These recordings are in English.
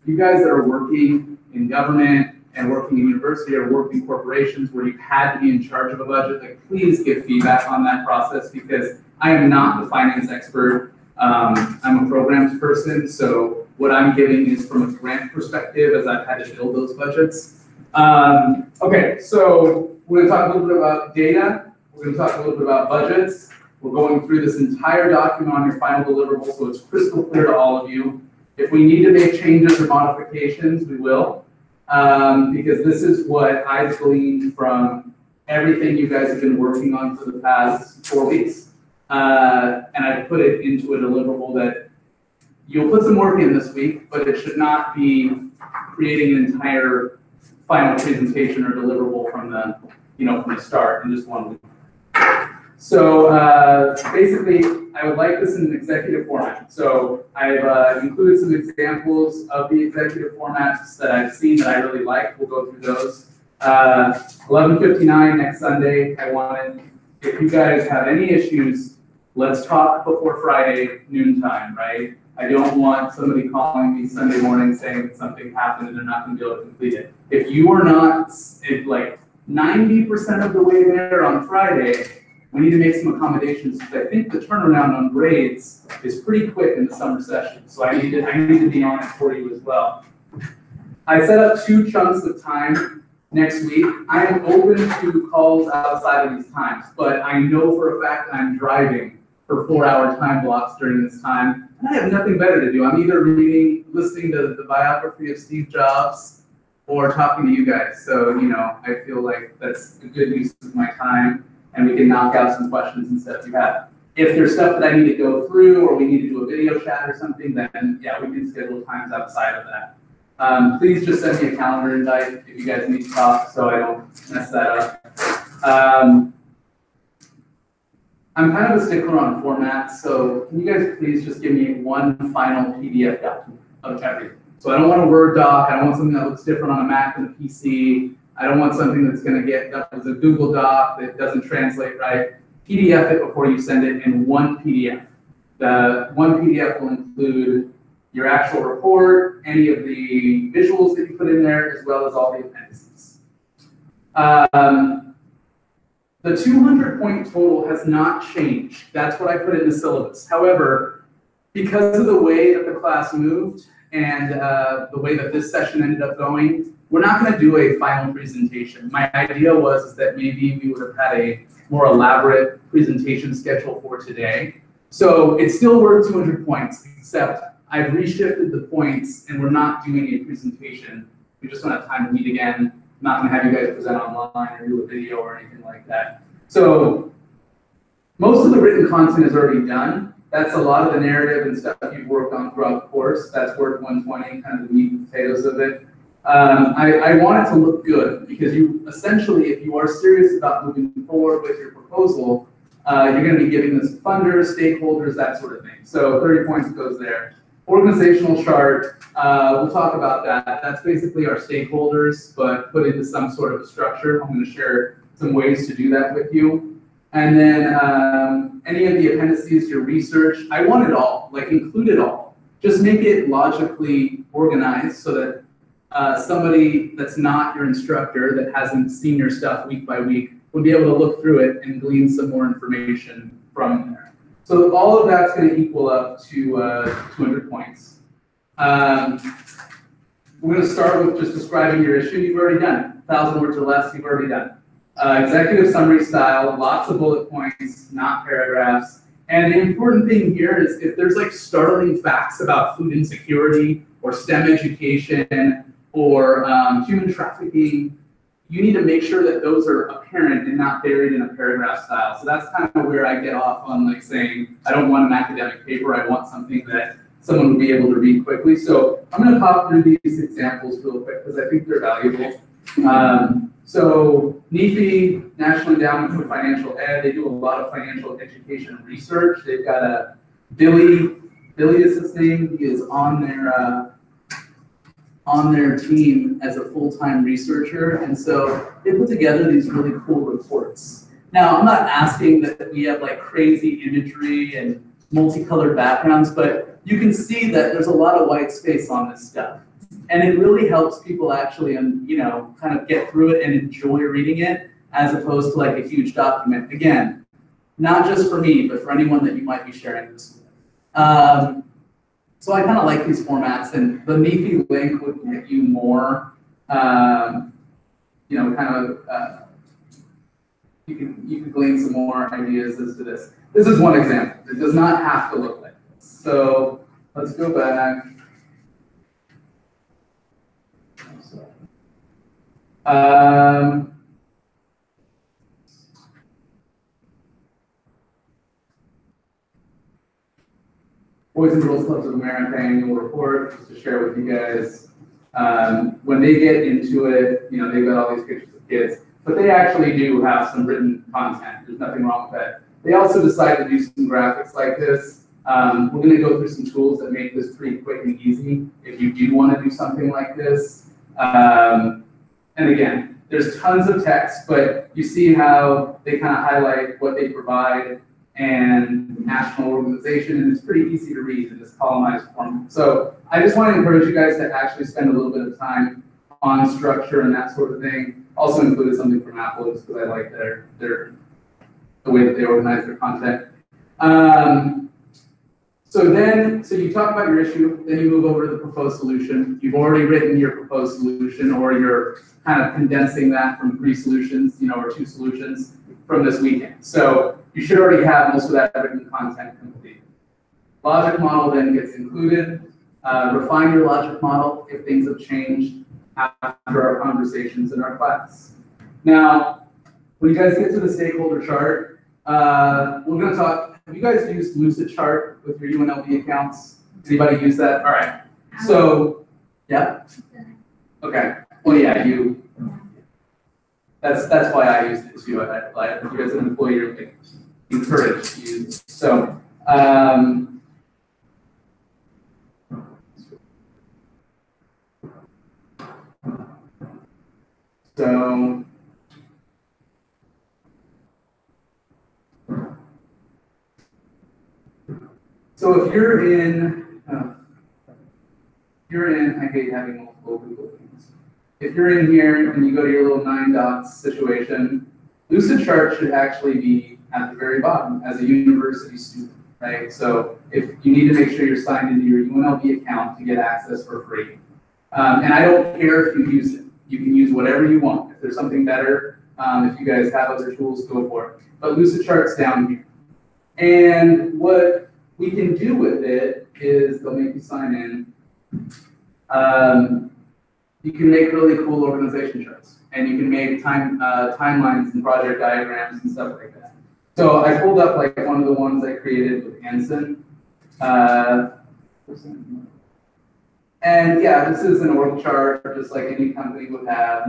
you guys that are working in government and working in university or working corporations where you've had to be in charge of a budget, like please give feedback on that process, because I am not the finance expert. I'm a programs person, so what I'm giving is from a grant perspective as I've had to build those budgets. Okay, so we're gonna talk a little bit about data. We're gonna talk a little bit about budgets. We're going through this entire document on your final deliverable, so it's crystal clear to all of you. If we need to make changes or modifications, we will, because this is what I've gleaned from everything you guys have been working on for the past 4 weeks. And I put it into a deliverable that you'll put some work in this week, but it should not be creating an entire final presentation or deliverable from the, from the start in just 1 week. So basically, I would like this in an executive format. So I've included some examples of the executive formats that I've seen that I really like. We'll go through those. 11:59 next Sunday. I wanted, if you guys have any issues, let's talk before Friday noontime, right? I don't want somebody calling me Sunday morning saying that something happened and they're not going to be able to complete it. If you are not like 90% of the way there on Friday, we need to make some accommodations, because I think the turnaround on grades is pretty quick in the summer session. So I need to be on it for you as well. I set up 2 chunks of time next week. I am open to calls outside of these times, but I know for a fact that I'm driving for 4-hour time blocks during this time. And I have nothing better to do. I'm either listening to the biography of Steve Jobs or talking to you guys. So, I feel like that's a good use of my time, and we can knock out some questions and stuff you have. If there's stuff that I need to go through or we need to do a video chat or something, then yeah, we can schedule times outside of that. Please just send me a calendar invite if you guys need to talk so I don't mess that up. I'm kind of a stickler on format, so can you guys please just give me one final PDF document of everything? So I don't want a Word doc, I don't want something that looks different on a Mac than a PC, I don't want something that's going to get up as a Google Doc that doesn't translate right. PDF it before you send it in one PDF. The one PDF will include your actual report, any of the visuals that you put in there, as well as all the appendices. The 200-point total has not changed. That's what I put in the syllabus. However, because of the way that the class moved and the way that this session ended up going, we're not going to do a final presentation. My idea was that maybe we would have had a more elaborate presentation schedule for today. So it's still worth 200 points, except I've reshifted the points and we're not doing a presentation. We just don't have time to meet again. I'm not going to have you guys present online or do a video or anything like that. So most of the written content is already done. That's a lot of the narrative and stuff you've worked on throughout the course. That's worth 120, kind of the meat and potatoes of it. I want it to look good, because you essentially, if you are serious about moving forward with your proposal, you're going to be giving this to funders, stakeholders, that sort of thing. So 30 points goes there. Organizational chart, we'll talk about that. That's basically our stakeholders, but put into some sort of a structure. I'm going to share some ways to do that with you. And then any of the appendices, your research, I want it all, like include it all. Just make it logically organized so that somebody that's not your instructor, that hasn't seen your stuff week by week, would be able to look through it and glean some more information from there. So all of that's going to equal up to 200 points. We're going to start with just describing your issue. You've already done it. 1,000 words or less, you've already done it. Executive summary style, lots of bullet points, not paragraphs. And the important thing here is if there's like startling facts about food insecurity or STEM education or human trafficking, you need to make sure that those are apparent and not buried in a paragraph style. So that's kind of where I get off on like saying, I don't want an academic paper, I want something that someone would be able to read quickly. So I'm going to pop through these examples real quick because I think they're valuable. So NEFI, National Endowment for Financial Ed, they do a lot of financial education research. They've got a Billy is his name. He is on their team as a full-time researcher, and so they put together these really cool reports. Now, I'm not asking that we have like crazy imagery and multicolored backgrounds, but you can see that there's a lot of white space on this stuff. And it really helps people actually, kind of get through it and enjoy reading it, as opposed to like a huge document. Again, not just for me, but for anyone that you might be sharing this with. So I kind of like these formats, and the Nephi link would get you more, you can glean some more ideas as to this. This is one example. It does not have to look like this. So let's go back. Boys and Girls Clubs of America annual report, just to share with you guys. When they get into it, they've got all these pictures of kids, but they actually do have some written content. There's nothing wrong with that. They also decided to do some graphics like this. We're going to go through some tools that make this pretty quick and easy if you do want to do something like this. And again, there's tons of text, but you see how they kind of highlight what they provide and national organization, and it's pretty easy to read in this columnized form. So I just want to encourage you guys to actually spend a little bit of time on structure and that sort of thing. Also included something from Apple just because I like the way that they organize their content. So you talk about your issue, then you move over to the proposed solution. You've already written your proposed solution, or you're kind of condensing that from 3 solutions, or 2 solutions from this weekend. So you should already have most of that written content complete. Logic model then gets included. Refine your logic model if things have changed after our conversations in our class. Now, when you guys get to the stakeholder chart, we're going to talk. Have you guys used Lucidchart with your UNLV accounts? Anybody use that? All right. So, yeah. Okay. Well, yeah, you. That's why I used it too. If you guys are an employee, you're encouraged to use it. So, So if you're in, I hate having multiple Google things. If you're in here and you go to your little 9 dots situation, Lucidchart should actually be at the very bottom as a university student, right? So if you need to make sure you're signed into your UNLV account to get access for free. And I don't care if you use it. You can use whatever you want. If there's something better, if you guys have other tools, go for it. But Lucidchart's down here. And what we can do with it is they'll make you sign in. You can make really cool organization charts, and you can make timelines and project diagrams and stuff like that. So I pulled up like one of the ones I created with Anson. And yeah, this is an org chart, just like any company would have,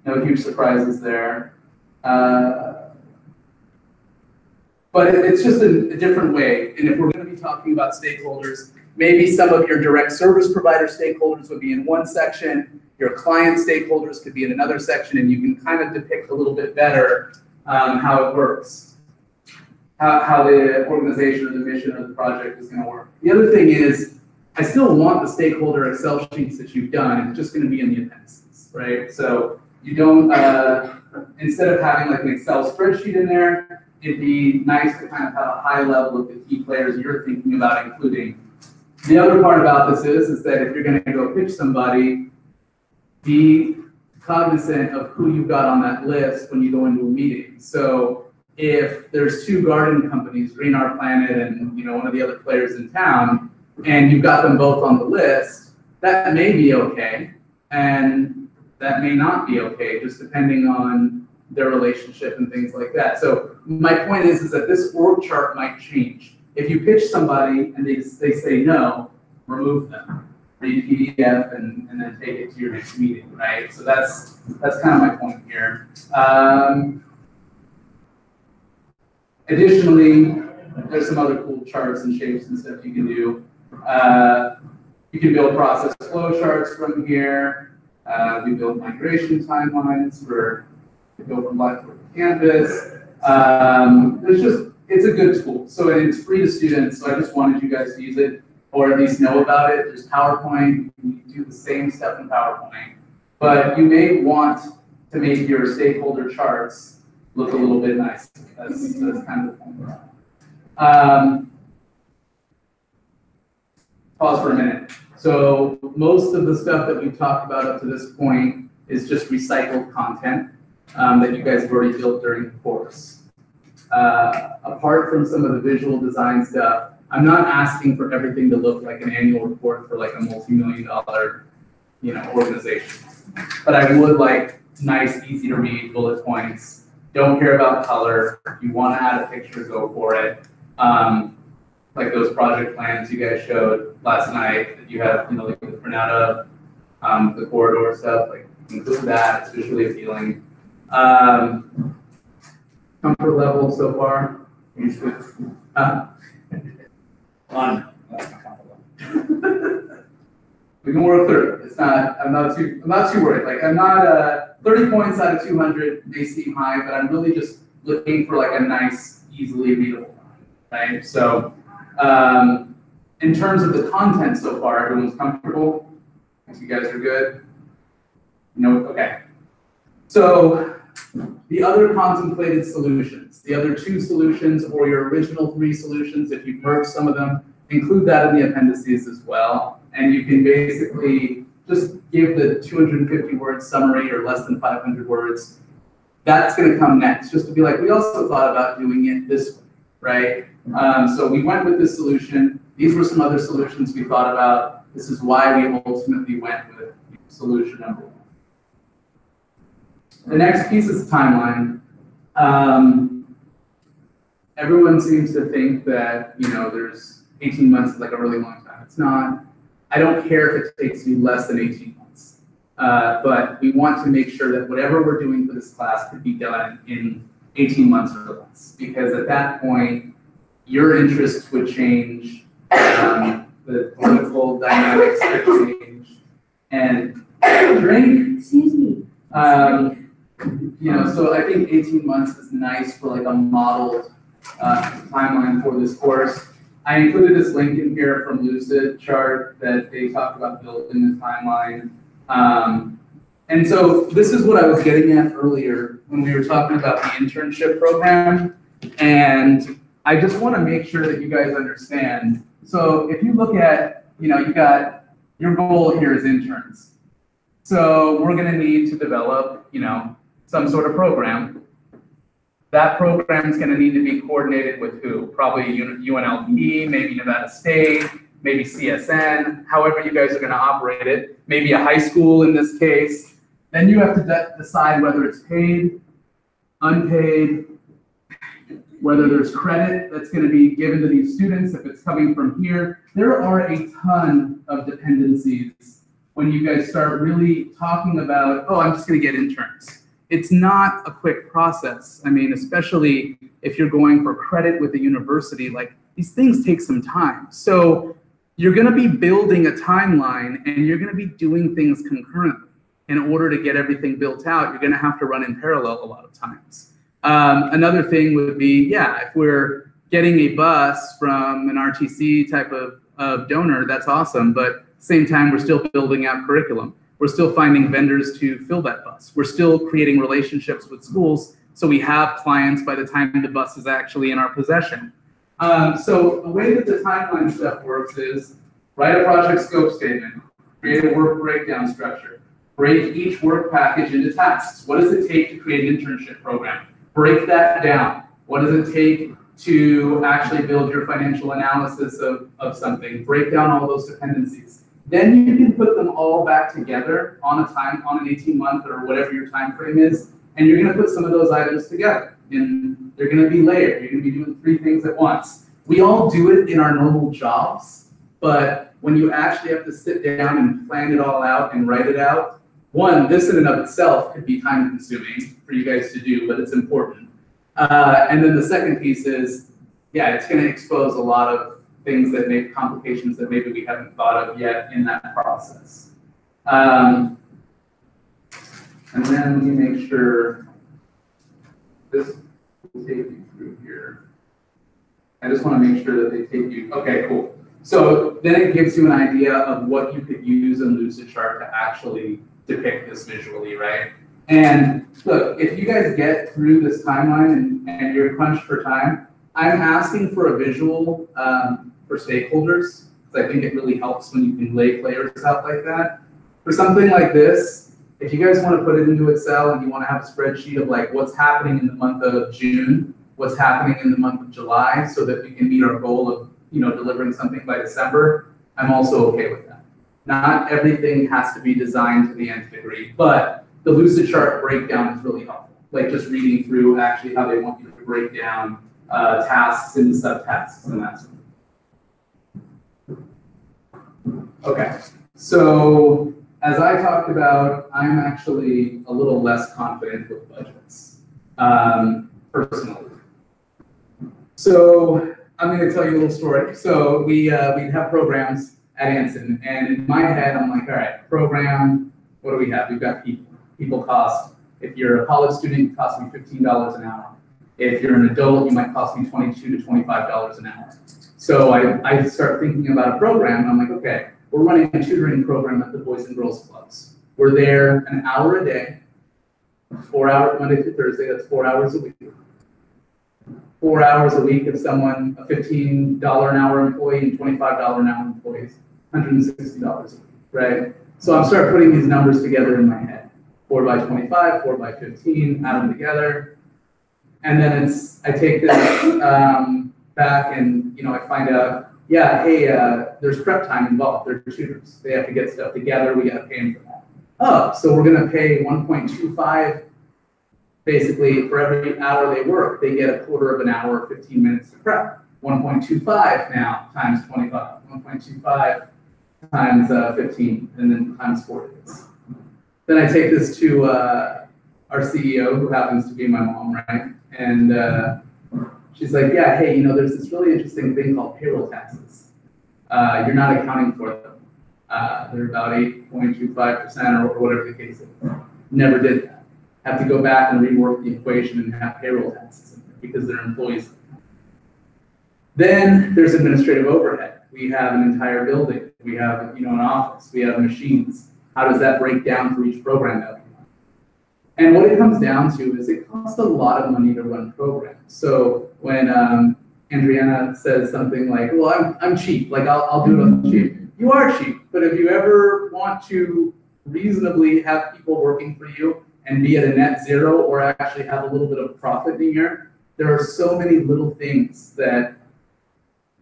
no huge surprises there. But it's just a different way. And if we're going to be talking about stakeholders, maybe some of your direct service provider stakeholders would be in one section, your client stakeholders could be in another section, and you can kind of depict a little bit better how it works, how the organization or the mission of the project is going to work. The other thing is, I still want the stakeholder Excel sheets that you've done. It's just going to be in the appendices, right? So you don't, instead of having like an Excel spreadsheet in there, it'd be nice to kind of have a high level of the key players you're thinking about including. The other part about this is that if you're going to go pitch somebody, be cognizant of who you've got on that list when you go into a meeting. So if there's 2 garden companies, Green Our Planet and one of the other players in town, and you've got them both on the list, that may be okay, and that may not be okay, just depending on their relationship and things like that. So my point is that this org chart might change. If you pitch somebody and they say no, remove them. Read PDF and then take it to your next meeting, right? So that's kind of my point here. Additionally, there's some other cool charts and shapes and stuff you can do. You can build process flow charts from here. We build migration timelines to go from Blackboard to Canvas. It's a good tool. So it's free to students, so I just wanted you guys to use it. or at least know about it. There's PowerPoint, you can do the same stuff in PowerPoint, but you may want to make your stakeholder charts look a little bit nicer. That's kind of the point. Pause for a minute. So most of the stuff that we've talked about up to this point is just recycled content that you guys have already built during the course. Apart from some of the visual design stuff, I'm not asking for everything to look like an annual report for like a multi-million-dollar, organization. But I would like nice, easy to read bullet points. Don't care about color. If you want to add a picture, go for it. Like those project plans you guys showed last night that you have, like the printout of the corridor stuff, like include that. It's visually appealing. Comfort level so far? One. That's my comfort level. We can work through it. It's not. I'm not too worried. Like I'm not. 30 points out of 200 may seem high, but I'm really just looking for like a nice, easily readable line, right? So, in terms of the content so far, everyone's comfortable. You guys are good. Okay. So, the other contemplated solutions, the other 2 solutions, or your original 3 solutions, if you've merged some of them, include that in the appendices as well. And you can basically just give the 250 word summary or less than 500 words. That's going to come next, just to be like, we also thought about doing it this way, right? So we went with this solution. These were some other solutions we thought about. This is why we ultimately went with solution number 1. The next piece is timeline. Everyone seems to think that, there's 18 months is like a really long time. It's not. I don't care if it takes you less than 18 months. But we want to make sure that whatever we're doing for this class could be done in 18 months or less. Because at that point, your interests would change, the political dynamics could change, and drink. Excuse me. So I think 18 months is nice for like a modeled timeline for this course. I included this link in here from Lucid chart that they talked about building the timeline. And so this is what I was getting at earlier when we were talking about the internship program. And I just want to make sure that you guys understand. So if you look at, you got your goal here is interns. So we're going to need to develop, some sort of program. That program is going to need to be coordinated with who? Probably UNLV, maybe Nevada State, maybe CSN, however you guys are going to operate it, maybe a high school in this case. Then you have to decide whether it's paid, unpaid, whether there's credit that's going to be given to these students, if it's coming from here. There are a ton of dependencies when you guys start really talking about, oh, I'm just going to get interns. It's not a quick process. I mean, especially if you're going for credit with a university, like these things take some time. So you're going to be building a timeline and you're going to be doing things concurrently. In order to get everything built out, you're going to have to run in parallel a lot of times. Another thing would be, if we're getting a bus from an RTC type of donor, that's awesome. But at the same time, we're still building out curriculum. We're still finding vendors to fill that bus. We're still creating relationships with schools so we have clients by the time the bus is actually in our possession. So the way that the timeline stuff works is write a project scope statement, create a work breakdown structure, break each work package into tasks. What does it take to create an internship program? Break that down. What does it take to actually build your financial analysis of something? Break down all those dependencies. Then you can put them all back together on an 18-month or whatever your time frame is, and you're going to put some of those items together. And they're going to be layered. You're going to be doing 3 things at once. We all do it in our normal jobs, but when you actually have to sit down and plan it all out and write it out, one, this in and of itself could be time consuming for you guys to do, but it's important. And then the second piece is, it's going to expose a lot of things that make complications that maybe we haven't thought of yet in that process. And then let me make sure this will take you through here. I just want to make sure that they take you, okay, cool. So then it gives you an idea of what you could use in Lucidchart to actually depict this visually, right? And look, if you guys get through this timeline and you're crunched for time, I'm asking for a visual for stakeholders, because I think it really helps when you can lay players out like that. For something like this, if you guys want to put it into Excel and you want to have a spreadsheet of like what's happening in the month of June, what's happening in the month of July, so that we can meet our goal of delivering something by December, I'm also okay with that. Not everything has to be designed to the nth degree, but the Lucidchart breakdown is really helpful. Like just reading through actually how they want you to break down tasks into subtasks and that sort of thing. Okay, so as I talked about, I'm actually a little less confident with budgets, personally. So I'm going to tell you a little story. So we have programs at Anson, and in my head, I'm like, all right, program, what do we have? We've got people. People cost, if you're a college student, it costs me $15 an hour. If you're an adult, you might cost me $22 to $25 an hour. So I start thinking about a program, and I'm like, okay, we're running a tutoring program at the Boys and Girls Clubs. We're there an hour a day, 4 hours Monday through Thursday, that's 4 hours a week. 4 hours a week of someone, a $15 an hour employee and $25 an hour employees, $160 a week, right? So I'm start putting these numbers together in my head. 4 by 25, 4 by 15, add them together. And then I take this back and, I find out, yeah, hey, there's prep time involved. They're tutors. They have to get stuff together. We got to pay them for that. Oh, so we're going to pay 1.25. Basically, for every hour they work, they get a quarter of an hour or 15 minutes to prep. 1.25 now times 25. 1.25 times 15, and then times 4 days. Then I take this to our CEO, who happens to be my mom, right? And she's like, yeah, hey, there's this really interesting thing called payroll taxes. You're not accounting for them. They're about 8.25% or whatever the case is. Never did that. Have to go back and rework the equation and have payroll taxes in there because they're employees. Then there's administrative overhead. We have an entire building. We have, an office. We have machines. How does that break down for each program that we run? And what it comes down to is it costs a lot of money to run programs. So when Andriana says something like, well, I'm cheap, like I'll do it on cheap. You are cheap, but if you ever want to reasonably have people working for you and be at a net zero or actually have a little bit of profit in a year, there are so many little things that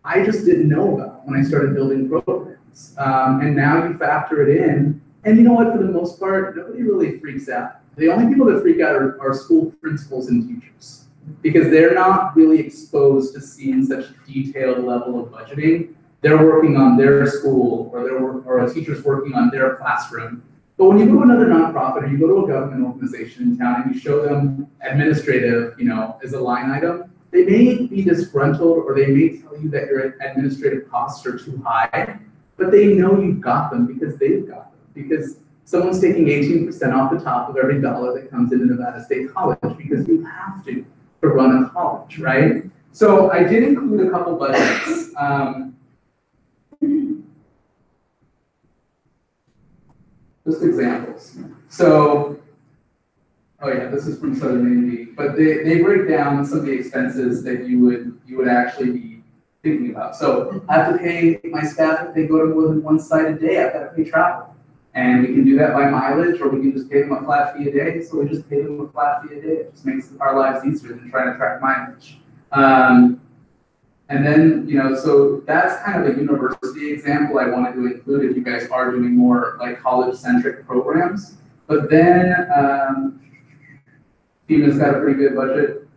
I just didn't know about when I started building programs. And now you factor it in. And you know what, for the most part, nobody really freaks out. The only people that freak out are school principals and teachers, because they're not really exposed to seeing such detailed level of budgeting. They're working on their school, or a teacher's working on their classroom. But when you go to another nonprofit or you go to a government organization in town and you show them administrative, as a line item, they may be disgruntled or they may tell you that your administrative costs are too high, but they know you've got them because they've got them. Because someone's taking 18% off the top of every dollar that comes into Nevada State College because you have to run a college, right? So I did include a couple budgets. Just examples. So, oh yeah, this is from Southern Navy, but they break down some of the expenses that you would actually be thinking about. So I have to pay my staff if they go to more than one site a day. I've got to pay travel. And we can do that by mileage, or we can just pay them a flat fee a day. So we just pay them a flat fee a day. It just makes our lives easier than trying to track mileage. And then, so that's kind of a university example I wanted to include if you guys are doing more like college-centric programs. But then, FEMA's got a pretty good budget.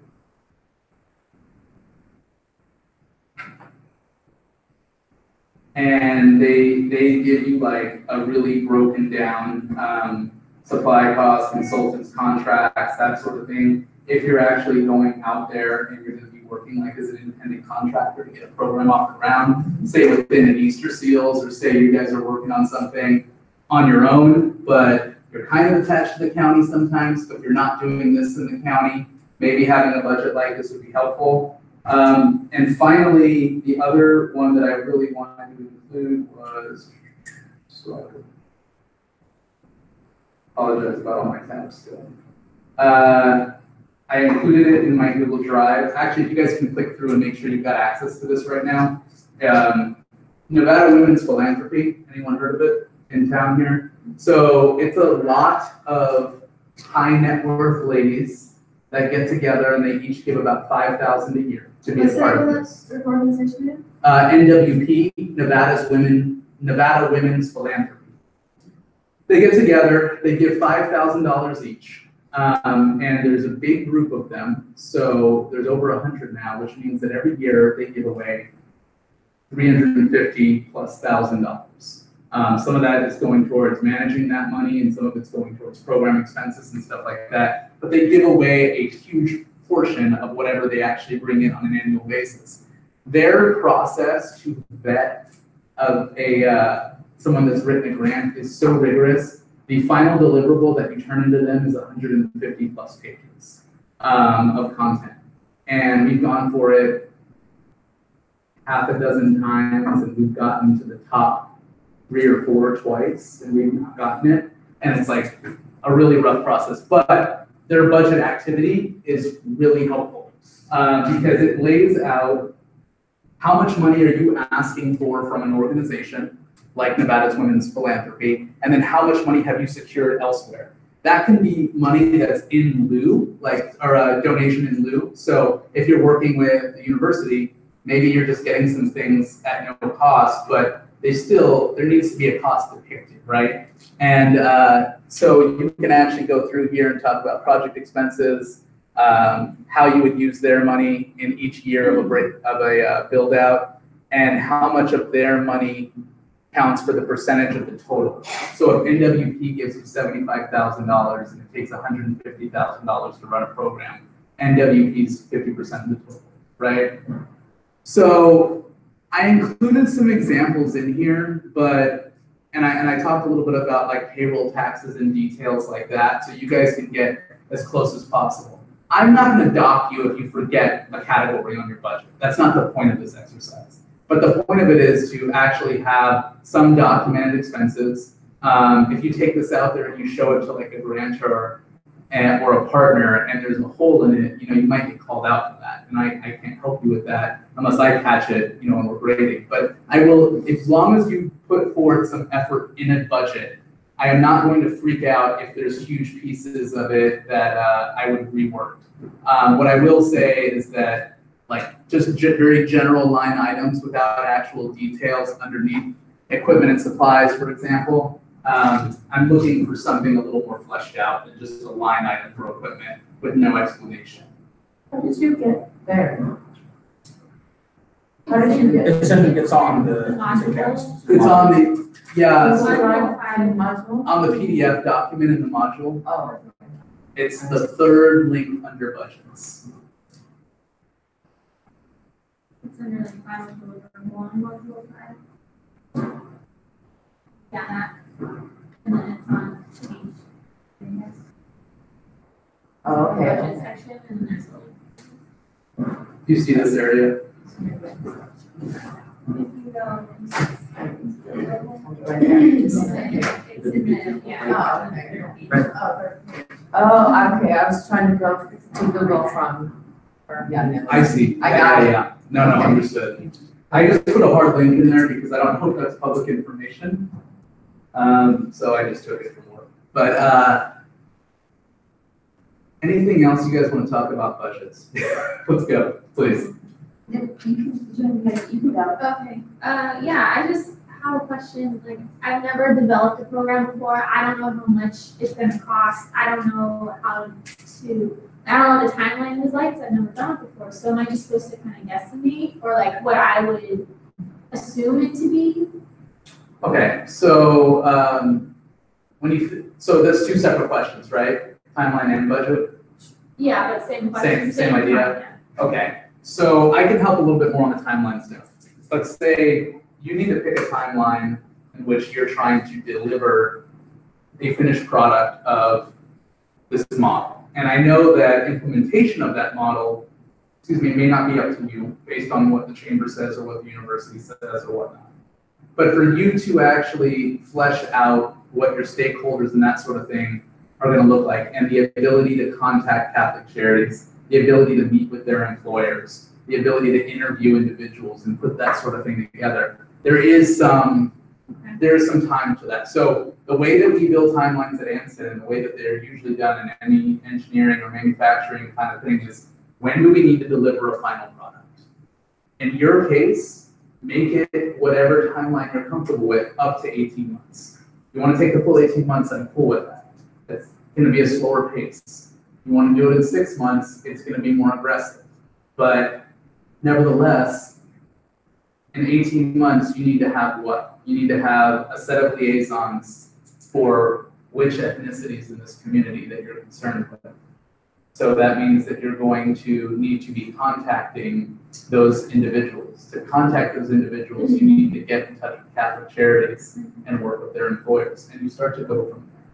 And they give you like a really broken down supply costs, consultants, contracts, that sort of thing. If you're actually going out there and you're going to be working like as an independent contractor to get a program off the ground, say within an Easter Seals, or say you guys are working on something on your own, but you're kind of attached to the county sometimes, but you're not doing this in the county, maybe having a budget like this would be helpful. And finally, the other one that I really wanted to include was, so I apologize about all my tabs still. I included it in my Google Drive. Actually, if you guys can click through and make sure you've got access to this right now. Nevada Women's Philanthropy, anyone heard of it in town here? So it's a lot of high net worth ladies that get together and they each give about $5,000 a year to be a part of this. What's the organization name? NWP, Nevada Women's Philanthropy. They get together, they give $5,000 each. And there's a big group of them. So there's over 100 now, which means that every year they give away $350,000 plus. Some of that is going towards managing that money and some of it's going towards program expenses and stuff like that. But they give away a huge portion of whatever they actually bring in on an annual basis. Their process to vet someone that's written a grant is so rigorous. The final deliverable that you turn into them is 150 plus pages of content. And we've gone for it half a dozen times and we've gotten to the top 3 or 4 twice and we've not gotten it. And it's like a really rough process, but their budget activity is really helpful because it lays out how much money are you asking for from an organization like Nevada's Women's Philanthropy, and then how much money have you secured elsewhere. That can be money that's in lieu, or a donation in lieu. So if you're working with the university, maybe you're just getting some things at no cost, but there needs to be a cost depicted, right? And so you can actually go through here and talk about project expenses, how you would use their money in each year of a build out, and how much of their money counts for the percentage of the total. So if NWP gives you $75,000 and it takes $150,000 to run a program, NWP's 50% of the total, right? So I included some examples in here, and I talked a little bit about like payroll taxes and details like that, so you guys can get as close as possible. I'm not going to dock you if you forget a category on your budget. That's not the point of this exercise. But the point of it is to actually have some documented expenses. If you take this out there and you show it to like a grantor or a partner and there's a hole in it, you might get called out for that. And I can't help you with that unless I catch it, when we're grading. But I will, as long as you put forth some effort in a budget, I am not going to freak out if there's huge pieces of it that I would rework. What I will say is that just very general line items without actual details underneath equipment and supplies, for example. I'm looking for something a little more fleshed out than just a line item for equipment with no explanation. How did you get there? How did you get? It's on the It's on the, yeah, so Module? on the PDF document in the module. Oh. It's the third link under budgets. It's under like final deliverable one, module 5. Yeah, that. And then it's on page 3. Oh, okay. Budget section, and then there's a Do you see this area? if you go it's in the, yeah. Oh, okay, I was trying to go to Google from, I see. I got it. Yeah. No, understood. I just put a hard link in there because I don't hope that's public information. So I just took it from work. But anything else you guys want to talk about budgets? Let's go, please. Okay. Yeah, I just have a question. Like, I've never developed a program before. I don't know how much it's going to cost. I don't know what the timeline is like because I've never done it before. So am I just supposed to kind of guesstimate or like what I would assume it to be? Okay, so so that's 2 separate questions, right? Timeline and budget. Yeah, but same question. Same idea. Okay, so I can help a little bit more on the timeline stuff. Let's say you need to pick a timeline in which you're trying to deliver a finished product of this model. And I know that implementation of that model excuse me, may not be up to you based on what the chamber says or what the university says or whatnot. But for you to actually flesh out what your stakeholders and that sort of thing are going to look like, and the ability to contact Catholic Charities, the ability to meet with their employers, the ability to interview individuals and put that sort of thing together, there is some time to that. So the way that we build timelines at Ansted and the way that they're usually done in any engineering or manufacturing kind of thing is, when do we need to deliver a final product? In your case, make it whatever timeline you're comfortable with, up to 18 months. You want to take the full 18 months, I'm cool with that. It's going to be a slower pace. You want to do it in 6 months, it's going to be more aggressive. But nevertheless, in 18 months, you need to have what? You need to have a set of liaisons for which ethnicities in this community that you're concerned with. So that means that you're going to need to be contacting those individuals. To contact those individuals, you need to get in touch with Catholic Charities and work with their employers, and you start to go from there.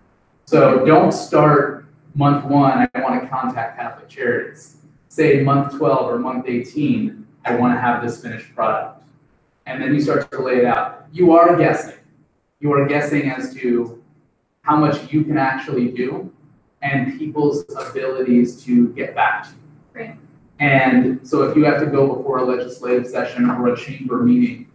So don't start month 1, I want to contact Catholic Charities. Say month 12 or month 18, I want to have this finished product. And then you start to lay it out. You are guessing. You are guessing as to how much you can actually do and people's abilities to get back to you. Right. And so if you have to go before a legislative session or a chamber meeting,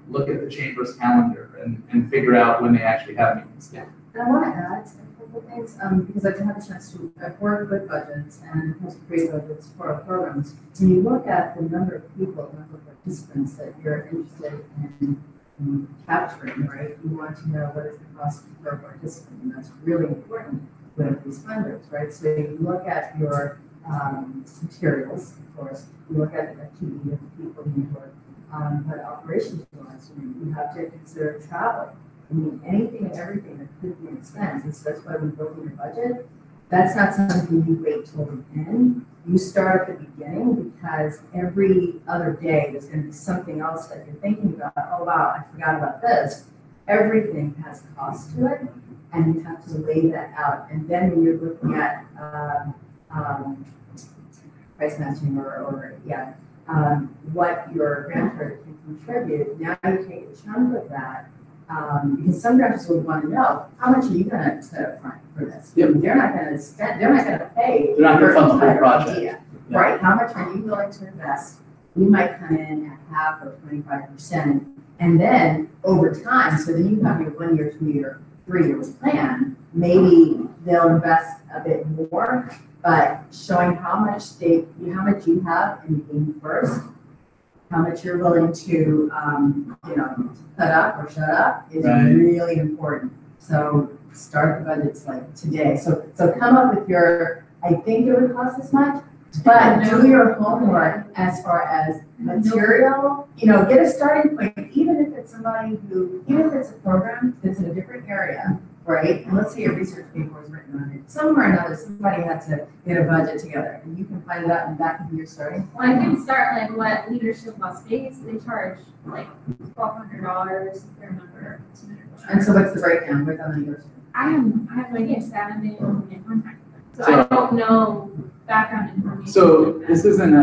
look at the chamber's calendar and figure out when they actually have meetings. Yeah. And I want to add a couple things, because I've had a chance to, I've worked with budgets and have to create budgets for our programs. When you look at the number of people, the number of participants that you're interested in capturing, right? You want to know what is the cost per participant, and that's really important with these funders, right? So you look at your materials, of course, you look at the activity of the people you work, but operations-wise, you have to consider travel. I mean, anything and everything that could be an expense, and so that's why we built in your budget. That's not something you wait till the end. You start at the beginning, because every other day there's going to be something else that you're thinking about. Oh wow, I forgot about this. Everything has a cost to it, and you have to lay that out. And then when you're looking at price matching what your grantor can contribute, now you take a chunk of that. Because some grantors will want to know, how much are you going to set up front for this? Yep. They're not going to spend, they're not going to pay. They're not going to fund the whole project. Idea. Yeah. Right, how much are you willing to invest? We might come in at half or 25%, and then over time, so then you have your 1 year, 2 year, 3 year plan, maybe they'll invest a bit more, but showing how much you have in being first, how much you're willing to, put up or shut up is really important. So start the budgets like today. So come up with your, I think it would cost this much, but do your homework as far as material, get a starting point, even if it's a program that's in a different area, right? And let's say a research paper was written on it. Somewhere or another, somebody had to get a budget together, and you can find it out, and that can be your starting point. Well, I can start like what Leadership Las Vegas, they charge like $1,200 if I remember. And so what's the breakdown? What's on the yours? I have no idea, because I haven't been able to get in contact with them. So I don't know background information. So this isn't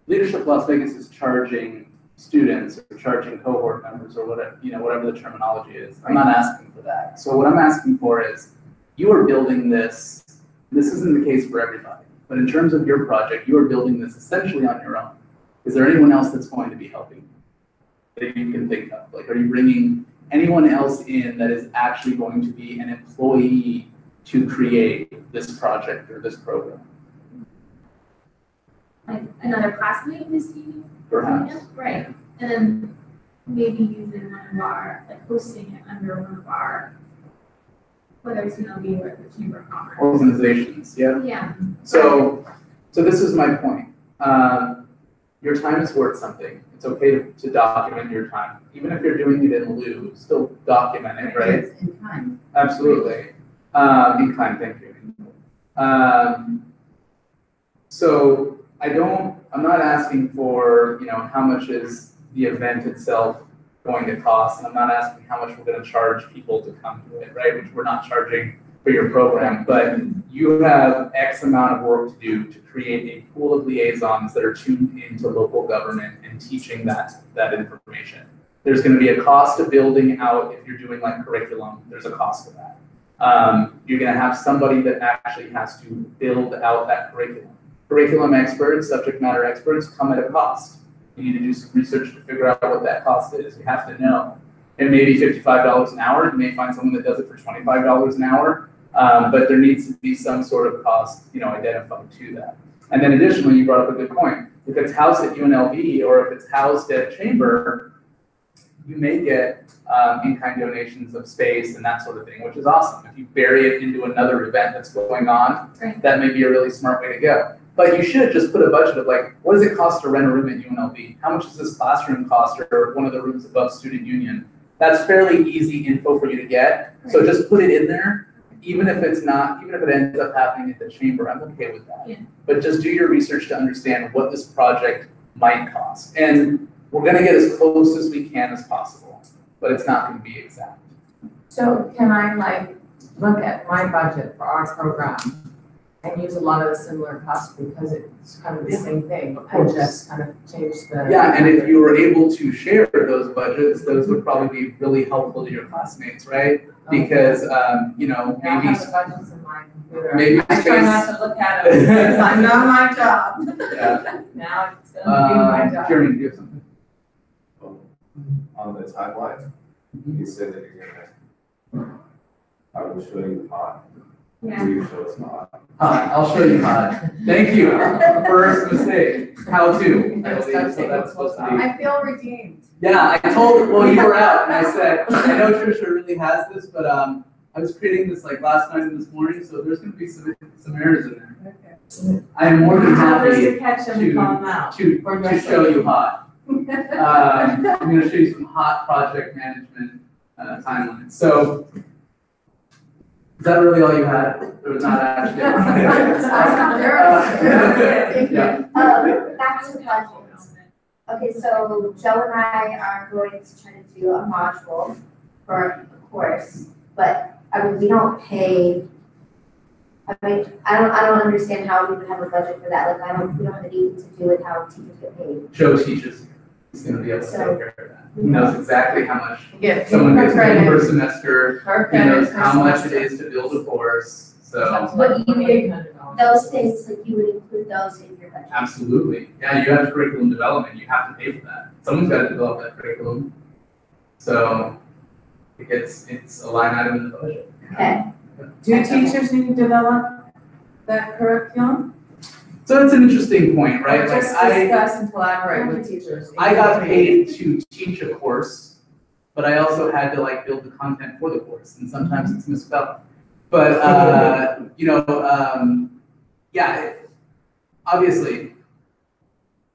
Leadership Las Vegas is charging students or charging cohort members or whatever the terminology is. I'm not asking for that. So what I'm asking for is, you are building this isn't the case for everybody, but in terms of your project, you are building this essentially on your own. Is there anyone else that's going to be helping that you can think of? Like, are you bringing anyone else in that is actually going to be an employee to create this project or this program? Like another classmate who's teaching? Perhaps. Right, and then maybe using one of our, like hosting it under one of our, whether it's ULD or the Chamber of Commerce. Organizations, yeah. Yeah. So this is my point. Your time is worth something. It's okay to document your time. Even if you're doing it in lieu, still document it, right? It's in time. Absolutely. In kind, thank you. So I'm not asking for, how much is the event itself going to cost, and I'm not asking how much we're going to charge people to come to it, right? Which we're not charging for your program, but you have X amount of work to do to create a pool of liaisons that are tuned into local government and teaching that information. There's going to be a cost to building out if you're doing like curriculum. There's a cost to that. You're going to have somebody that actually has to build out that curriculum. Curriculum experts, subject matter experts come at a cost. You need to do some research to figure out what that cost is. You have to know. It may be $55 an hour. You may find someone that does it for $25 an hour. But there needs to be some sort of cost, identified to that. And then additionally, you brought up a good point. If it's housed at UNLV or if it's housed at Chamber, you may get in-kind donations of space and that sort of thing, which is awesome. If you bury it into another event that's going on, Right. that may be a really smart way to go. But you should just put a budget of like, what does it cost to rent a room at UNLV? How much does this classroom cost, or one of the rooms above Student Union? That's fairly easy info for you to get. So just put it in there. Even if it ends up happening at the Chamber, I'm okay with that. Yeah. But just do your research to understand what this project might cost. And we're gonna get as close as we can as possible, but it's not gonna be exact. So can I look at my budget for our program and use a lot of the similar costs because it's kind of the same thing? Of course. I just kind of change the. Yeah, and if you were able to share those budgets, those would probably be really helpful to your classmates, right? Because, I maybe, have the budgets in my computer. maybe I try space- not to look at it because I know my job. yeah. Now it's gonna be my job. Kieran, do you have something? On the timeline, you said that you're gonna, I will show you hot. Yeah. Will you show us hot? I'll show you how. Thank you. First mistake. How to. I believe, so that's supposed to be. I feel redeemed. Yeah, I told, well, you were out, and I said, I know Trisha really has this, but I was creating this like last night and this morning, so there's gonna be some errors in there. Okay. I am more than How does happy it catch them and call them out? to show you hot. I'm gonna show you some hot project management timelines. So, is that really all you had? There was not actually. Yeah. Back to the budgets. Okay, so Joe and I are going to try to do a module for a course, but we don't pay. I don't understand how we would have a budget for that. Like, we don't have anything to do with how teachers get paid. Joe teaches. He's gonna be able to take care of that. He knows exactly how much Yeah. someone gets paid credit. per semester. Her He knows credit, how her much it semester. is to build a course, so. But you $2,800. Those things, like, you would include those in your budget. Absolutely. Yeah, you have curriculum development. You have to pay for that. Someone's got to develop that curriculum. So it's a line item in the budget. Okay. Do teachers need to develop that curriculum? So it's an interesting point, right? Or Like just discuss and collaborate with teachers? I got paid to teach a course, but I also had to like build the content for the course, and sometimes it's misspelled. But yeah, obviously,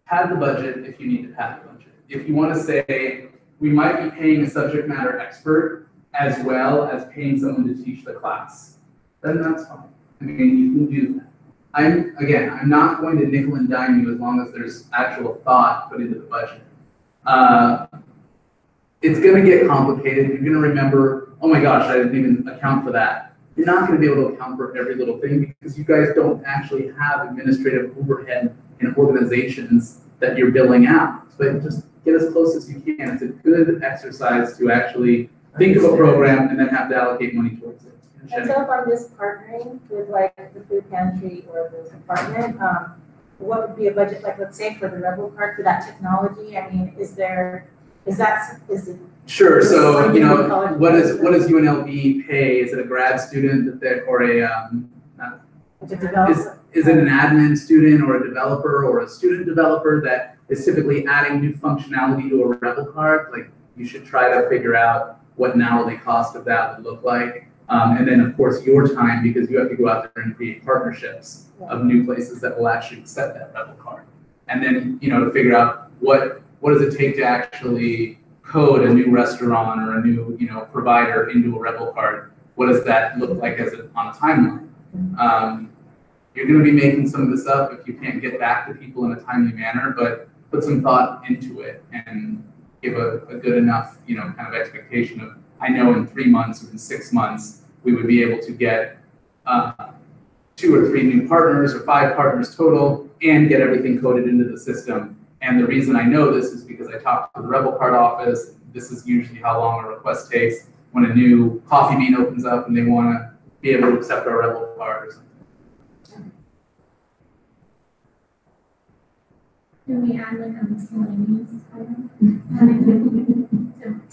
pad the budget if you need to pad the budget. If you want to say we might be paying a subject matter expert as well as paying someone to teach the class, then that's fine. I mean, you can do that. I'm not going to nickel and dime you as long as there's actual thought put into the budget. It's gonna get complicated. You're gonna remember, oh my gosh, I didn't even account for that. You're not gonna be able to account for every little thing because you guys don't actually have administrative overhead in organizations that you're billing out. But just get as close as you can. It's a good exercise to actually think of a program and then have to allocate money towards it. And so if I'm just partnering with like the food pantry or the department, what would be a budget, like, let's say for the Rebel Card for that technology? I mean, is it? Sure, so, you know, College what does UNLV pay? Is it a grad student or To develop? is it an admin student or a developer or a student developer that is typically adding new functionality to a Rebel Card? Like, you should try to figure out what an hourly cost of that would look like. And then, of course, your time, because you have to go out there and create partnerships of new places that will actually accept that Rebel Card. And then, you know, to figure out what does it take to actually code a new restaurant or a new, you know, provider into a Rebel Card. What does that look like on a timeline? You're going to be making some of this up if you can't get back to people in a timely manner, but put some thought into it and give a good enough, you know, kind of expectation of, I know in 3 months or in 6 months, we would be able to get 2 or 3 new partners or 5 partners total and get everything coded into the system. And the reason I know this is because I talked to the Rebel Card office. This is usually how long a request takes when a new coffee bean opens up and they want to be able to accept our Rebel Card or something. Can we add like a miscellaneous item?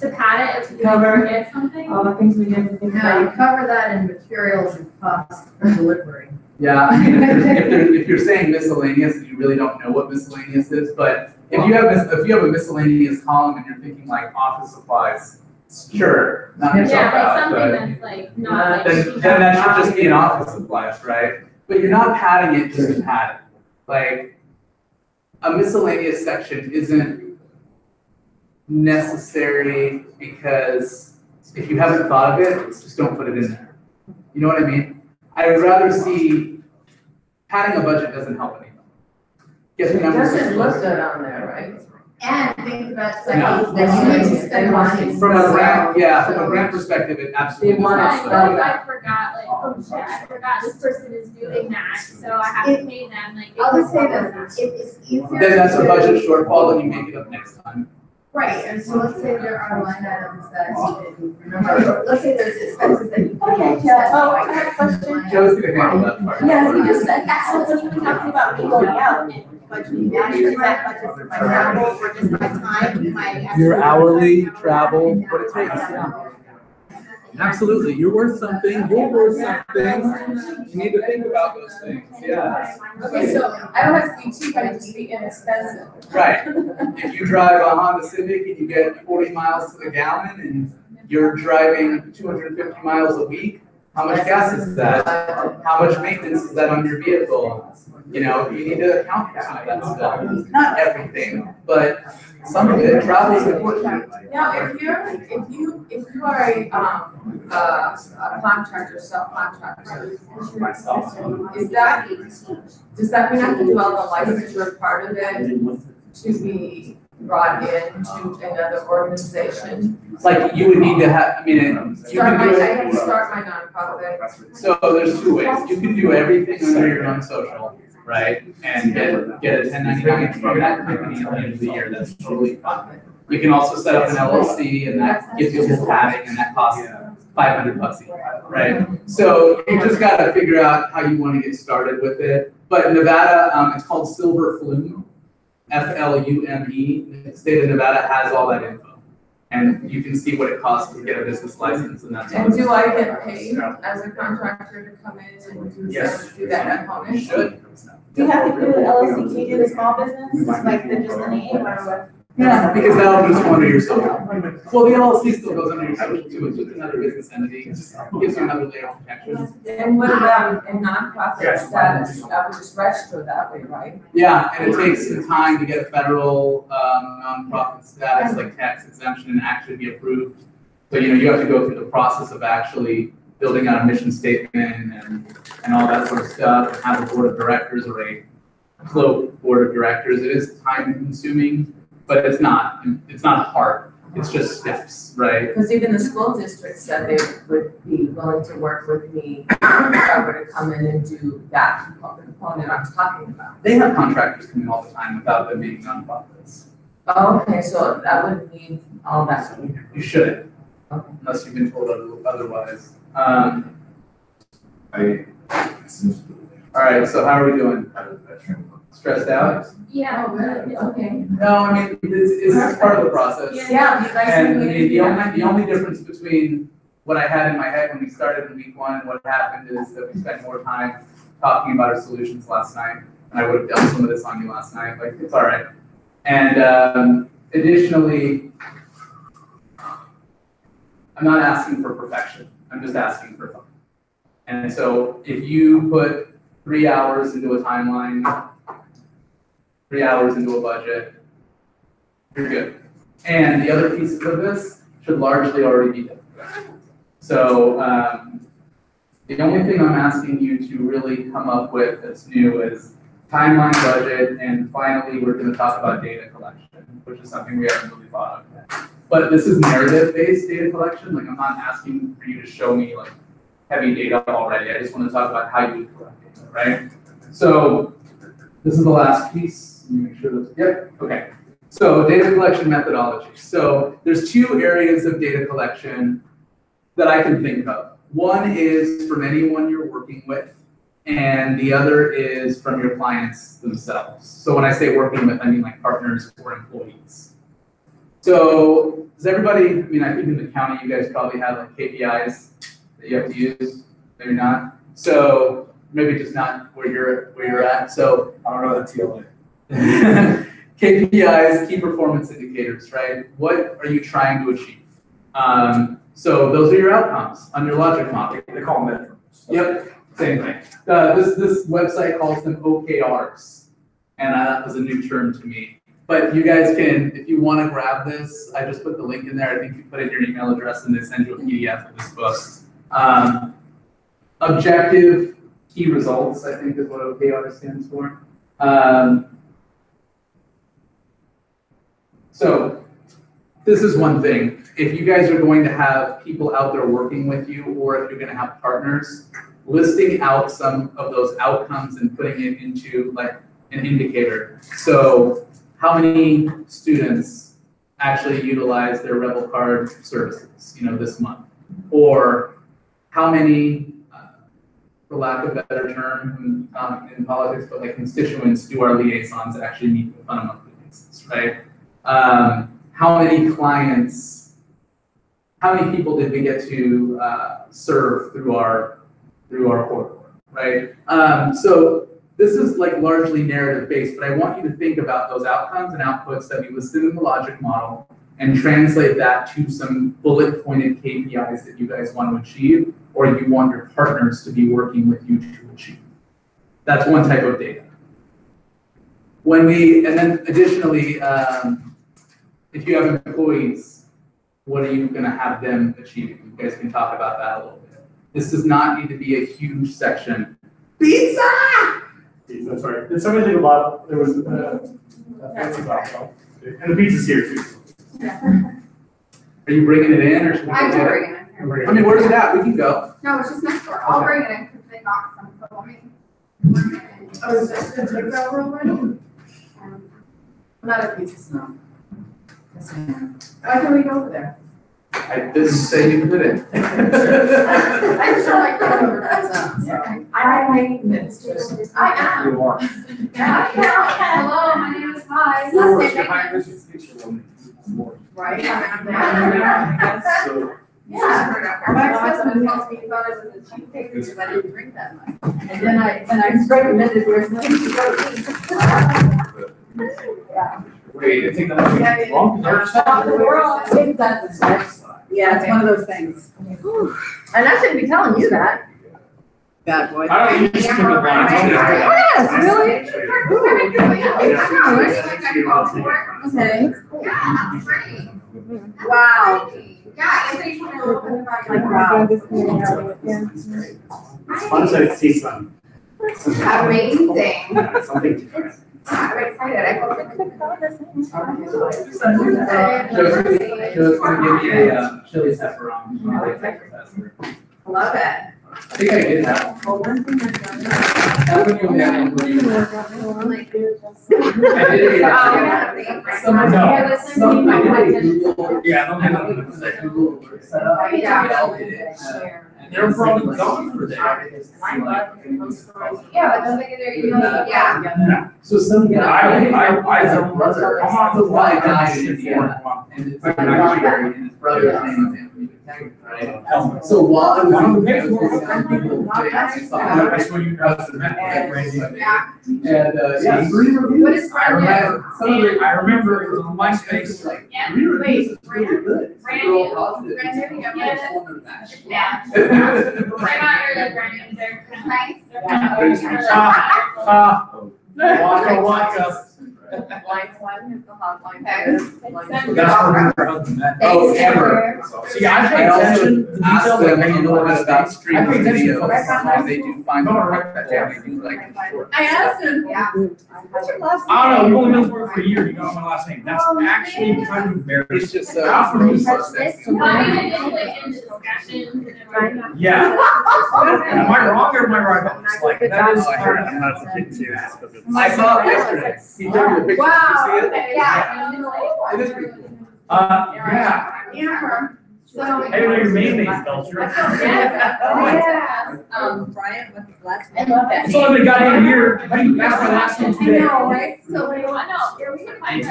To pad it if we Cover. forget something? All the things we didn't think No, you about. cover that in materials and cost for delivery. Yeah, I mean, if you're saying miscellaneous, you really don't know what miscellaneous is, but if you have a miscellaneous column and you're thinking like office supplies, sure, knock yourself Yeah, like out, something but that's like not like. then that should just be an office supplies, right? But you're not padding it just to pad it. Like, a miscellaneous section isn't necessary because if you haven't thought of it, just don't put it in there. You know what I mean? I would rather see, padding a budget doesn't help anyone. Get the It numbers. doesn't look good on there, right? And think about No. that you need to spend money. From a grant, yeah, from a So- grant perspective, it absolutely They does want not it slow spelled down. I forgot, like, oh shit, I forgot this person is doing that, so I have to pay them, like. I'll just say that if it's easier. Then that's a to- budget shortfall, then you make it up next time. Right, And so let's say there are line items that you didn't remember. let's say there's expenses that you. Okay, Joe, oh, I have a question. Joe's gonna handle that part. Yes, you just said, that's what you're talking about, me going out and budgeting that, is that budget for my travel, or just my time, my. Your hourly travel, what it takes, yeah. Absolutely, you're worth something, you're worth something. You need to think about those things, yeah. Okay, so I don't have to be cheap, I can just be inexpensive. Right, if you drive a Honda Civic and you get 40 miles to the gallon and you're driving 250 miles a week, how much gas is that? How much maintenance is that on your vehicle? You know, you need to account for some of that stuff. Not everything, but some of it, travel is important. Now, if you are a contractor, self-contractor, does that mean I have to do all the licensure part of it to be brought in to another organization? Like, you would need to have, I mean, you Start can my, do I have it. to start my nonprofit. So there's 2 ways. You can do everything under your own social, right? And get a 1099 from that company at the end of the year. That's totally fine. You can also set up an LLC and that gives you more padding and that costs $500 a year, right? So you just gotta figure out how you wanna get started with it. But in Nevada, it's called Silver Flume, FLUME. The state of Nevada has all that info. And you can see what it costs to get a business license and that's. And do I get paid as a contractor to come in and do Yes. do that You component? should. Do you have to do an LLC, can you do the small business, like the just the name, or what? Yeah, because that'll just go under your social. Well, the LLC still goes under your social too, it's just another business entity, it just gives you another layer of protection. And what about in nonprofit status? I would just register that way, right? Yeah, and it takes some time to get federal nonprofit status, like tax exemption, and actually be approved. So, you know, you have to go through the process of actually building out a mission statement and all that sort of stuff, and have a board of directors or a float board of directors. It is time consuming, but it's not hard. It's just steps, right? Because even the school district said they would be willing to work with me if I were to come in and do that component I'm talking about. They have contractors coming all the time without them being nonprofits. Okay, so that would need all that. You shouldn't, Okay. unless you've been told otherwise. I, All right, so how are we doing? Stressed out? Yeah. Oh, really? Okay. No, I mean, it's part of the process. Yeah, you guys. And I can mean, the only difference between what I had in my head when we started in week 1 and what happened is that we spent more time talking about our solutions last night. And I would have done some of this on you last night, like, it's all right. And additionally, I'm not asking for perfection. I'm just asking for fun. And so if you put 3 hours into a timeline, 3 hours into a budget, you're good. And the other pieces of this should largely already be done. So the only thing I'm asking you to really come up with that's new is timeline, budget, and finally we're going to talk about data collection, which is something we haven't really thought of yet. But this is narrative-based data collection. Like, I'm not asking for you to show me like heavy data already. I just want to talk about how you collect data, right? So this is the last piece. Let me make sure that's, yep, okay. So data collection methodology. So there's two areas of data collection that I can think of. One is from anyone you're working with, and the other is from your clients themselves. So when I say working with, I mean like partners or employees. So does everybody, I mean, I think in the county, you guys probably have like KPIs that you have to use, maybe not. So maybe just not where you're at. So I don't know that TLA. KPIs, key performance indicators, right? What are you trying to achieve? So those are your outcomes on your logic model. They call them metrics. Yep, same thing. This website calls them OKRs, and that was a new term to me. But you guys can, if you want to grab this, I just put the link in there. I think you put in your email address and they send you a PDF of this book. Objective key results, I think is what OKR stands for. So this is one thing. If you guys are going to have people out there working with you, or if you're going to have partners, listing out some of those outcomes and putting it into like an indicator. So how many students actually utilize their Rebel Card services, this month? Or how many, for lack of a better term in politics, but like constituents do our liaisons actually meet with on a monthly basis, right? How many clients, how many people did we get to serve through our portal, right? So this is like largely narrative based, but I want you to think about those outcomes and outputs that we listed in the logic model and translate that to some bullet pointed KPIs that you guys want to achieve or you want your partners to be working with you to achieve. That's one type of data. And then additionally, if you have employees, what are you going to have them achieve? You guys can talk about that a little bit. This does not need to be a huge section. Pizza! That's right. Did somebody think about, there was a fancy box, and the pizza's here too. Are you bringing it in or should we I'm go get bringing it. I mean, where's it at? We can go. No, it's just next door. I'll bring it in because they got some, so let me. Oh, is this the take-out room already? Not a pizza snow. Yes, ma'am. Why can we go over there? I didn't say you could it. I just don't like going over pizza, so. I am. You are. Hello, my name is Hi. Or Last name behind Baker. this picture of me. Right? So, Yeah. My ex-husband tells me about it with the cheesecake because I didn't drink that much. And then I recommended there's nothing to go eat. wait, I think that's Yeah, wrong. Yeah, it's one of those things. And I shouldn't be telling you that. Bad boy. I don't use stupid lines. Yes, really? Okay. Yeah, great. Wow. Yeah, I think you know, like, wow. It's fun to see some. Amazing. Something different. I'm excited. I hope it could go the Joe's gonna give you a chili pepperoni. Love it. I think I did that one. Well, one thing I've done. That one you had one where you- I did a, someone, I did a Google. Yeah, I don't have Google setup. Yeah. They all did it. And they're probably gone for there. Yeah, but don't think they're, yeah. So some guy, I don't brother, I'm on the the white line. guy in Indiana, and it's like military, and his brother's name is Anthony McTaggart, right? So while I was in the people, they actually saw I swear you guys are and Yeah. yeah, three reviews. What is I remember, Some of it, I remember it was on MySpace. like, Yeah. three reviews is really good. It's Brand real new. positive. Brand new, yeah. It's one of that. Yeah. They're not really brand new, they're nice. Waka waka. Line one is the hotline. That's where her husband met. Oh, Amber. See, I pay I attention also to asked details them like a little bit about streaming I pay attention to videos, that. and they do find them like that, yeah, they do like short. I asked him, yeah. What's your last name? I don't know, we've only been for a year, you know my last name. That's actually kind of embarrassing. It's just How so. for me? Not even in like in discussions and everything. Yeah. Am I wrong or am I right about this? Like, that is. I'm not getting serious because it's. I saw it yesterday. He took me a picture. Wow, Did you see okay, it? yeah. It is pretty cool. Yeah. Yeah. So. I didn't know your main name's Belcher. Yeah. Brian with the last I love that. It's only been a goddamn year. How do you ask my last name I today? know, right? So, I know, here we can find it.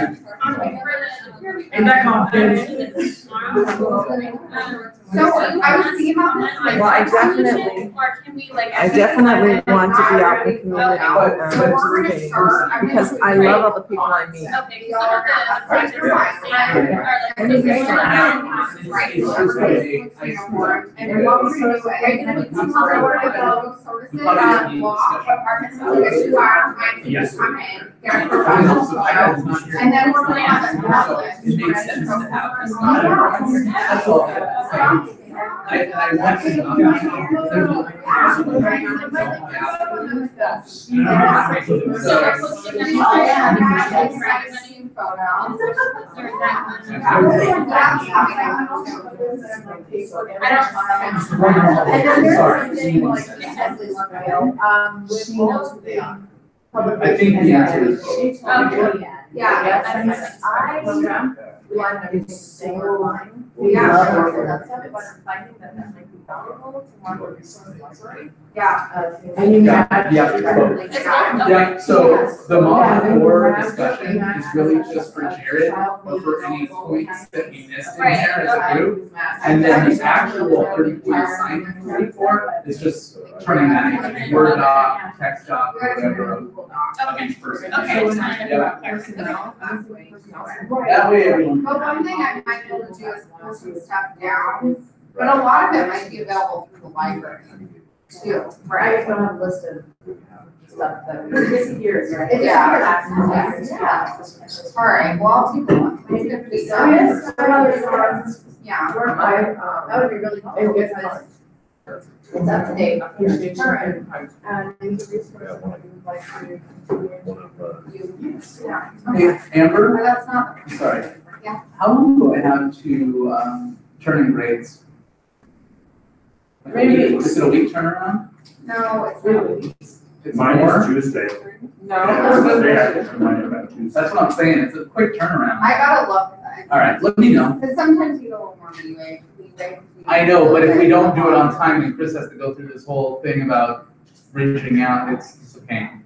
Ain't that complicated? So I was thinking about this. Well, I definitely- Or can we like? I definitely want to be out in the community But- So we're gonna participating, start. I'm because gonna- I love all the people I meet. Okay, some of the projects are And then they like. Right. And what we're gonna do, are you gonna be some other services, law, apartments, 2 hours, Yes. come in, get a proposal, and then we're gonna have a checklist. It makes sense to have this. That's all. I want to. So we're posting them all. And then there's Sorry. something like, With both the public. I think the answer is Okay. yeah. I want to say line. We Yeah. love working on stuff, but I'm finding that that might be valuable to more resources. Yeah. And you Yeah, have. yeah. Yeah, so the model for discussion is really just for Jared, or for any points that we missed in there as a group. And then the actual 30-point assignment for is just turning that into a Word doc, text doc, or whatever of each person. Okay. Yeah. That way everyone. But one thing I might be able to do is pull some stuff down, but a lot of it might be available through the library too. I don't have a list of stuff that we disappears, right? It yeah. All right, well, I'll take a look. Maybe if we- Yeah. That would be really helpful because it's up to date. It's current. And these are resources that we would like to continue to Yeah. Hey, Amber, But that's not, sorry. Yeah. How long do I have to, turn in grades? Like a week? Is it a week turnaround? no, it's not. It's Mine more? is Tuesday. No. They have to remind you about Tuesday. That's what I'm saying, it's a quick turnaround. I gotta look at that. All right, let me know. Because sometimes you get a little more leeway. I know, but if we don't do it on time, and Chris has to go through this whole thing about reaching out, it's a pain.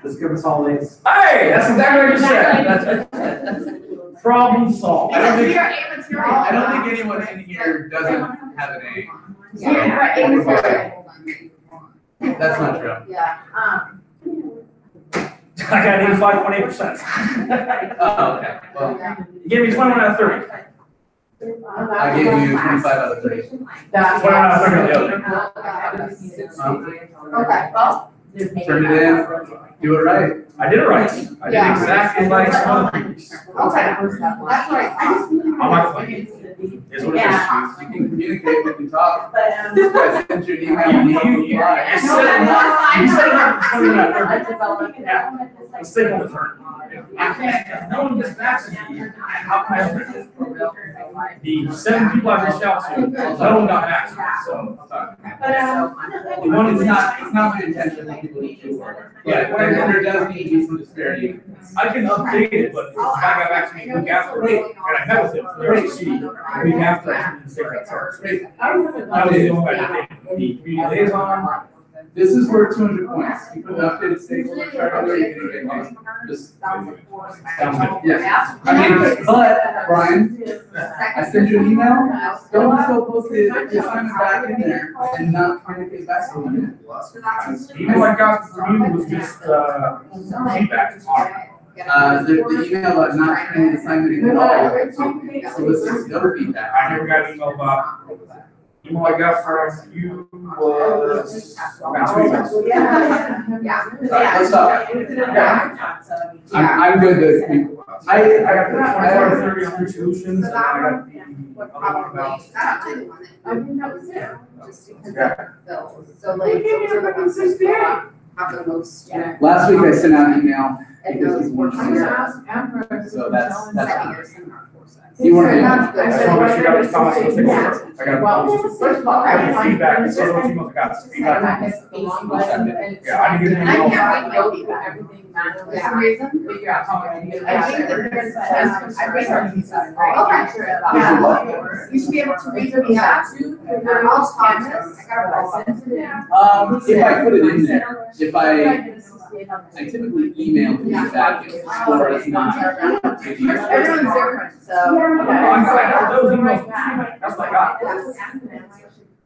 Just give us all these. Hey, that's exactly what you said. That's problem solved. I don't think, It's your I don't think anyone in here doesn't have an A. Yeah, but it's your- That's not true. Yeah. I got 85.8%. Oh, okay, well, You gave me 21 out of 30. I gave you 25 out of 30. That's what I'm not Okay, well, Turn it in, do it right. I did it right. I did Yeah. exactly like some other people. okay, that's right. I'm not playing. Is what it is. You can communicate, we can talk. But, I sent you an email and you don't reply. You said it not 21 out of 30. I developed. Yeah. Let's stay on the turn. If no one gets vaccinated, how can I help it? The 7 people I reached out to, no one got vaccinated, so. But, One, it's not my intention that people do work. Yeah, there does need to be some disparity. I can update it, but if I got vaccinated the week after, and I met with him for the RCC, the week after, I didn't say that first. I was going back to the community liaison. This is worth 200 points. You put an updated stakeholder chart on there, you're gonna get one. Just sounds good. Yeah. I mean, but Brian, I sent you an email. Don't just go post the assignment back in there and not communicate back to them. Even I got from you was just, feedback. The email about not turning the assignment in at all solicits no feedback. I never got an email about, email I got from you was last week. Yeah. All right, let's stop. I'm good to, I got 30 solutions, and I got the other one about. I think that was it, just because of those, so like, those are the ones that have the most. last week I sent out an email And because those people were weren't sure. So that's. Second year seminar courses. You weren't in. Sounds good. I just wanna make sure you got the comments, let's take a Yeah. look. I got. Well, first of all, I got feedback, this is what emails I got, And feedback. I missed the long one, and Yeah, I didn't get and any I email. can't read everything manually. For some reason. Figure out how many. I think that there's, I read our pieces, right? Okay, sure. Yeah. You should be able to read them out. They're all Thomas. If I put it in there, if I typically email feedback, or it's not. Everyone's different, so. Oh, I got those emails, that's what I got.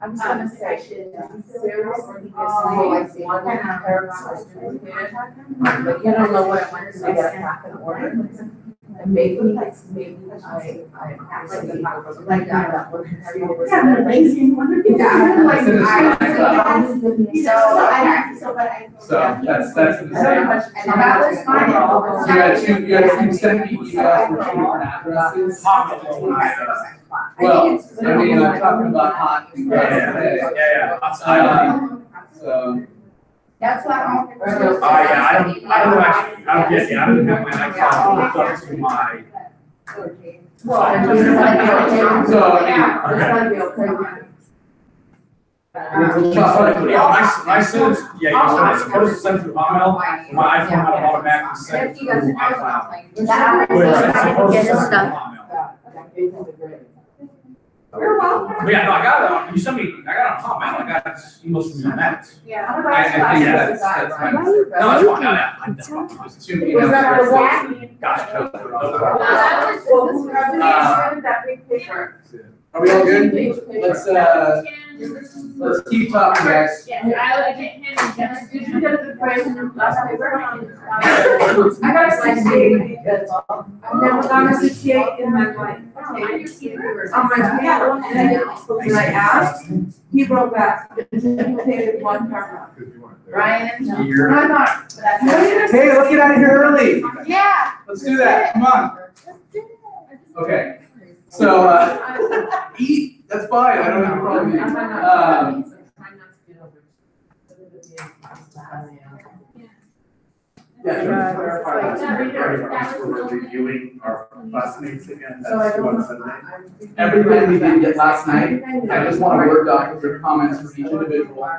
I'm just gonna say, seriously, it's one paragraph. But you don't know what it went to get back in order. And maybe I like that one. Amazing. So that's the same. And that was fine. You had two sent me emails for two different addresses. Well, I mean, I'm talking about hot. So. That's what I'm. I don't actually, I don't get, I don't have my iCloud hooked up to my. Well, I mean, it's like, okay. So, I mean, It's gotta be okay. My sends, you're supposed to send through Hotmail, my iPhone had automatically sent through iCloud. Which it's supposed to send through Hotmail. You're welcome. But yeah, no, I got it, you sent me, I got it on Hotmail, I got emails from you on that. Yeah. I think that's fine. No, that's fine, yeah. Just two emails. Gotcha. That big picture. Are we all good? Let's keep talking, guys. Yes, I would get him. Did you get the question last paper? I got a 68 because I've never gotten a 68 in my life. On my piano, and I asked, he wrote back, anticipated one paragraph. Ryan. Here. No, I'm not. But that's. Hey, let's get out of here early. Yeah. Let's do that, come on. Okay, so, eat, that's fine, I don't have a problem with it. Yeah, sure. We're reviewing our classmates again. So I That's don't on know. Sunday. Everything we did get last night, I just want a Word doc with your comments for each individual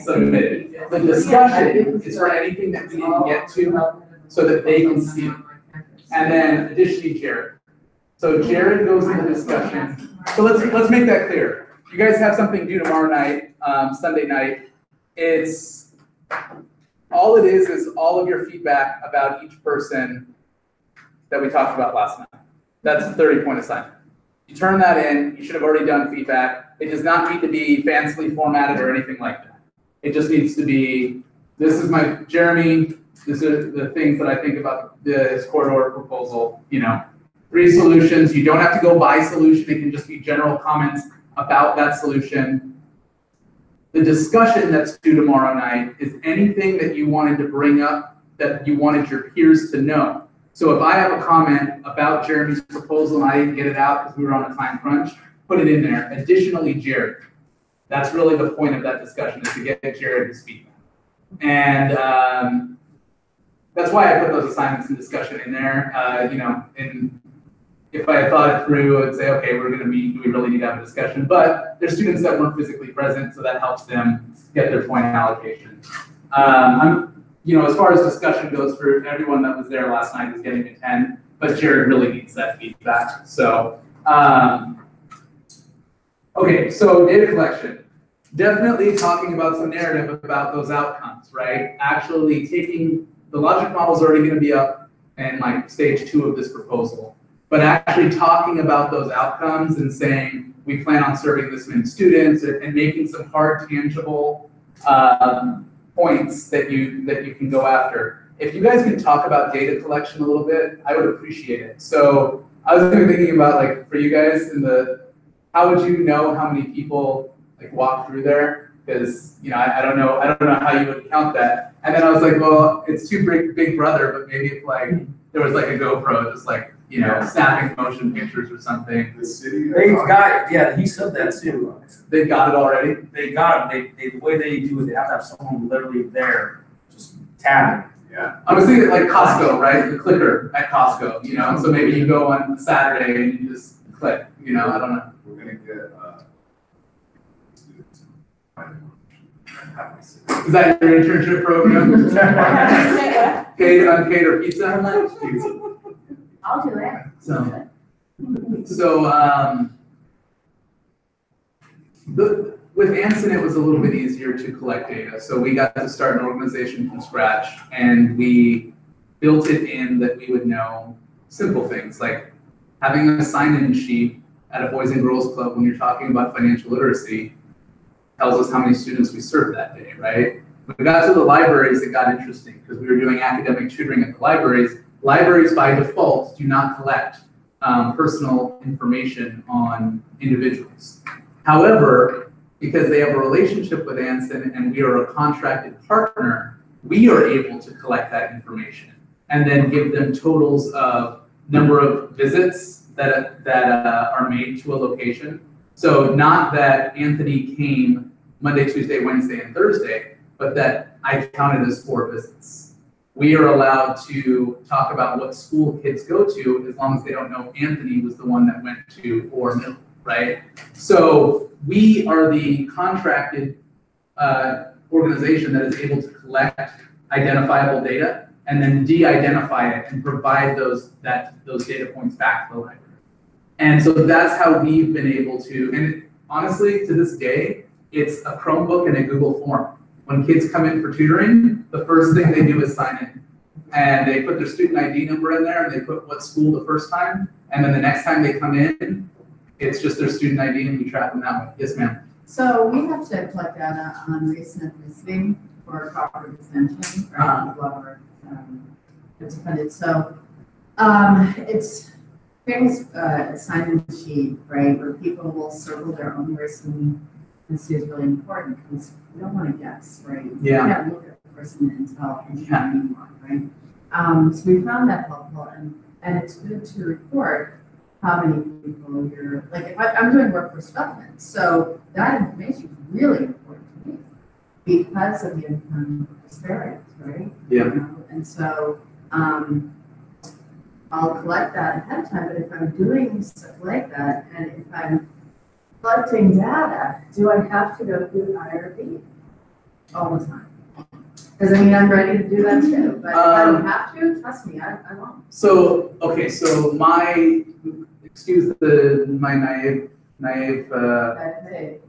submitted. The discussion is for anything that we didn't get to, so that they can see it. And then additionally, Jared. So Jared goes into discussion. So let's make that clear. You guys have something due tomorrow night, Sunday night. All it is all of your feedback about each person that we talked about last night. That's a 30-point assignment. You turn that in, you should have already done feedback. It does not need to be fancily formatted or anything like that. It just needs to be, this is my, Jeremy, these are the things that I think about this corridor proposal, 3 solutions. You don't have to go by solution. It can just be general comments about that solution. The discussion that's due tomorrow night is anything that you wanted to bring up that you wanted your peers to know. So if I have a comment about Jeremy's proposal and I didn't get it out because we were on a time crunch, put it in there. Additionally, Jared. That's really the point of that discussion, is to get Jared to speak. And that's why I put those assignments and discussion in there. And if I had thought it through, I'd say, okay, we're gonna meet, do we really need to have a discussion? But there's students that weren't physically present, so that helps them get their point allocation. As far as discussion goes, for everyone that was there last night is getting a 10, but Jared really needs that feedback. So, okay, so data collection. Definitely talking about some narrative about those outcomes, right? Actually taking, the logic model is already gonna be up in like stage 2 of this proposal. But actually talking about those outcomes and saying, we plan on serving this many students, and making some hard, tangible points that you can go after. If you guys can talk about data collection a little bit, I would appreciate it. So I was thinking about, for you guys, how would you know how many people walk through there? Because I don't know how you would count that. And then I was like, well, it's too big brother, but maybe if there was a GoPro, just snapping motion pictures or something. The city. They got, yeah, he said that too. They got it already? They got it, the way they do it, they have to have someone literally there, just tabbing. Yeah. I was thinking like Costco, right? The clicker at Costco, and so maybe you go on Saturday and you just click, you know, I don't know. We're gonna get, students. Is that your internship program? Unpaid or pizza? I'll do it. With Anson, it was a little bit easier to collect data. So we got to start an organization from scratch, and we built it in that we would know simple things like having a sign-in sheet at a Boys and Girls Club when you're talking about financial literacy tells us how many students we served that day, right? When we got to the libraries, it got interesting because we were doing academic tutoring at the libraries. Libraries by default do not collect personal information on individuals. However, because they have a relationship with Anson and we are a contracted partner, we are able to collect that information and then give them totals of number of visits that are made to a location. So not that Anthony came Monday, Tuesday, Wednesday, and Thursday, but that I counted as 4 visits. We are allowed to talk about what school kids go to as long as they don't know Anthony was the one that went to or middle, right? So we are the contracted organization that is able to collect identifiable data and then de-identify it and provide those data points back to the library. And so that's how we've been able to, and honestly, to this day, it's a Chromebook and a Google form. When kids come in for tutoring, the first thing they do is sign in. And they put their student ID number in there and they put what school the first time. And then the next time they come in, it's just their student ID and we track them that way. Yes, ma'am. So we have to collect data on race and ethnicity for cooperative extension, right? Whoever gets funded. So it's famous sign-in sheet, right, where people will circle their own race and ethnicity is really important because we don't want to guess, right? Yeah. You can't look at the person and tell anyone, right? So we found that helpful and it's good to report how many people you're, like if I'm doing workforce development, so that information is really important to me because of the income disparities, right? Yeah. You know? And so I'll collect that ahead of time, but if I'm doing stuff like that, and if I'm collecting data, do I have to go through IRB all the time? Because I mean, I'm ready to do that too, but if I don't have to, trust me, I won't. So, okay, so excuse my naive naivete,